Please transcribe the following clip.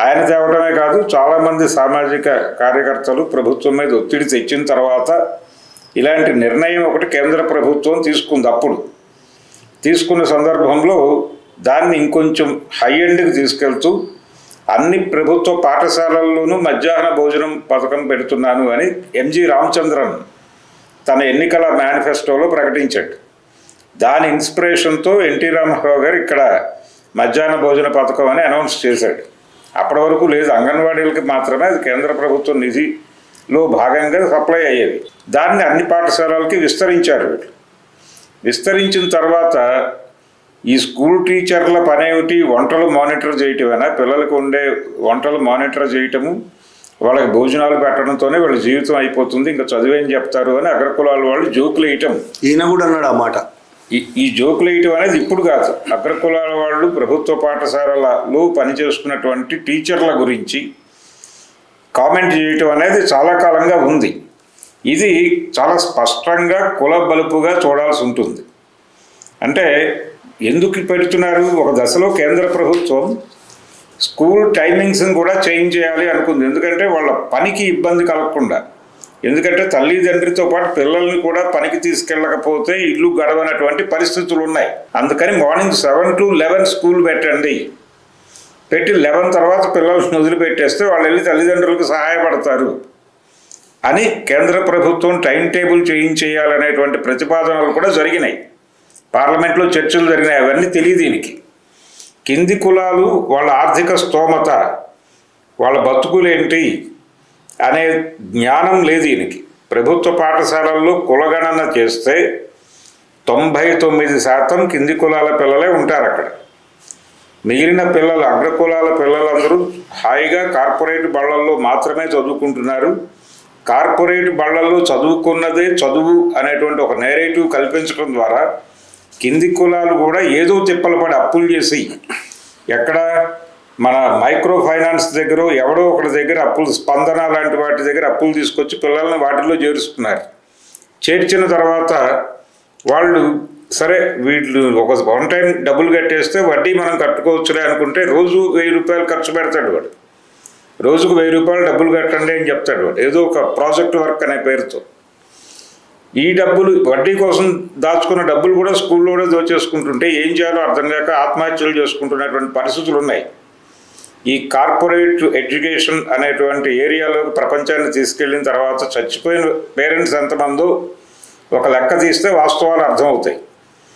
ఆయన తేవటమే కాదు, చాలామంది సామాజిక కార్యకర్తలు ప్రభుత్వం మీద ఒత్తిడి తెచ్చిన తర్వాత ఇలాంటి నిర్ణయం ఒకటి కేంద్ర ప్రభుత్వం తీసుకుంది. అప్పుడు తీసుకున్న సందర్భంలో దాన్ని ఇంకొంచెం హై ఎండ్కి తీసుకెళ్తూ అన్ని ప్రభుత్వ పాఠశాలల్లోనూ మధ్యాహ్న భోజనం పథకం పెడుతున్నాను అని ఎంజి రామచంద్రన్ తన ఎన్నికల మేనిఫెస్టోలో ప్రకటించాడు. దాని ఇన్స్పిరేషన్తో ఎన్టీ రామారావు గారు ఇక్కడ మధ్యాహ్న భోజన పథకం అని అనౌన్స్ చేశాడు. అప్పటి వరకు లేదు, అంగన్వాడీలకి మాత్రమే అది కేంద్ర ప్రభుత్వ నిధిలో భాగంగా సప్లై అయ్యేది. దాన్ని అన్ని పాఠశాలలకి విస్తరించారు. వీళ్ళు విస్తరించిన తర్వాత ఈ స్కూల్ టీచర్ల పని ఏమిటి, వంటలు మానిటర్ చేయటమేనా, పిల్లలకు ఉండే వంటలు మానిటర్ చేయటము, వాళ్ళకి భోజనాలు పెట్టడంతోనే వాళ్ళ జీవితం అయిపోతుంది, ఇంకా చదివేం చెప్తారు అని అగ్రకులాల వాళ్ళు జోకులు వేయటం. ఈయన కూడా అన్నాడు ఆ మాట. ఈ జోకులు వేయటం అనేది ఇప్పుడు కాదు, అగ్రకులాల వాళ్ళు ప్రభుత్వ పాఠశాలలో పనిచేసుకున్నటువంటి టీచర్ల గురించి కామెంట్ చేయటం అనేది చాలా కాలంగా ఉంది. ఇది చాలా స్పష్టంగా కుల బలుపుగా చూడాల్సి ఉంటుంది. అంటే ఎందుకు పెడుతున్నారు, ఒక దశలో కేంద్ర ప్రభుత్వం స్కూల్ టైమింగ్స్ని కూడా చేంజ్ చేయాలి అనుకుంది. ఎందుకంటే వాళ్ళ పనికి ఇబ్బంది కలగకుండా. ఎందుకంటే తల్లిదండ్రితో పాటు పిల్లల్ని కూడా పనికి తీసుకెళ్ళకపోతే ఇల్లు గడవనటువంటి పరిస్థితులు ఉన్నాయి. అందుకని మార్నింగ్ 7 to 11 స్కూల్ పెట్టండి, పెట్టి 11 తర్వాత పిల్లల్ని వదిలిపెట్టేస్తే వాళ్ళు వెళ్ళి తల్లిదండ్రులకు సహాయపడతారు అని కేంద్ర ప్రభుత్వం టైం టేబుల్ చేయాలనేటువంటి ప్రతిపాదనలు కూడా జరిగినాయి. పార్లమెంట్లో చర్చలు జరిగినాయి. అవన్నీ తెలియదు దీనికి. కింది కులాలు వాళ్ళ ఆర్థిక స్తోమత, వాళ్ళ బతుకులేంటి అనే జ్ఞానం లేదు దీనికి. ప్రభుత్వ పాఠశాలల్లో కులగణన చేస్తే 99% కింది కులాల పిల్లలే ఉంటారు అక్కడ. మిగిలిన పిల్లలు, అగ్రకులాల పిల్లలందరూ హాయిగా కార్పొరేట్ బళ్ళల్లో మాత్రమే చదువుకుంటున్నారు. కార్పొరేట్ బళ్ళల్లో చదువుకున్నదే చదువు అనేటువంటి ఒక నేరేటివ్ కల్పించడం ద్వారా కింది కులాలు కూడా ఏదో తిప్పలు పడి అప్పులు చేసి, ఎక్కడ మన మైక్రో ఫైనాన్స్ దగ్గర ఎవడో ఒకటి దగ్గర అప్పులు, స్పందన లాంటి వాటి దగ్గర అప్పులు తీసుకొచ్చి పిల్లల్ని వాటిల్లో చేరుస్తున్నారు. చేర్చిన తర్వాత వాళ్ళు సరే వీళ్ళు ఒక 1 టైం డబ్బులు కట్టేస్తే వడ్డీ మనం కట్టుకోవచ్చులే అనుకుంటే రోజు 1000 రూపాయలు ఖర్చు పెడతాడు వాడు. రోజుకు 1000 రూపాయలు డబ్బులు కట్టండి అని చెప్తాడు వాడు, ఏదో ఒక ప్రాజెక్ట్ వర్క్ అనే పేరుతో. ఈ డబ్బులు వడ్డీ కోసం దాచుకున్న డబ్బులు కూడా స్కూల్లో కూడా దోచేసుకుంటుంటే ఏం చేయాలో అర్థం కాక ఆత్మహత్యలు చేసుకుంటున్నటువంటి పరిస్థితులు ఉన్నాయి. ఈ కార్పొరేట్ ఎడ్యుకేషన్ అనేటువంటి ఏరియాలోకి ప్రపంచాన్ని తీసుకెళ్ళిన తర్వాత చచ్చిపోయిన పేరెంట్స్ ఎంతమందో ఒక లెక్క తీస్తే వాస్తవాలు అర్థమవుతాయి.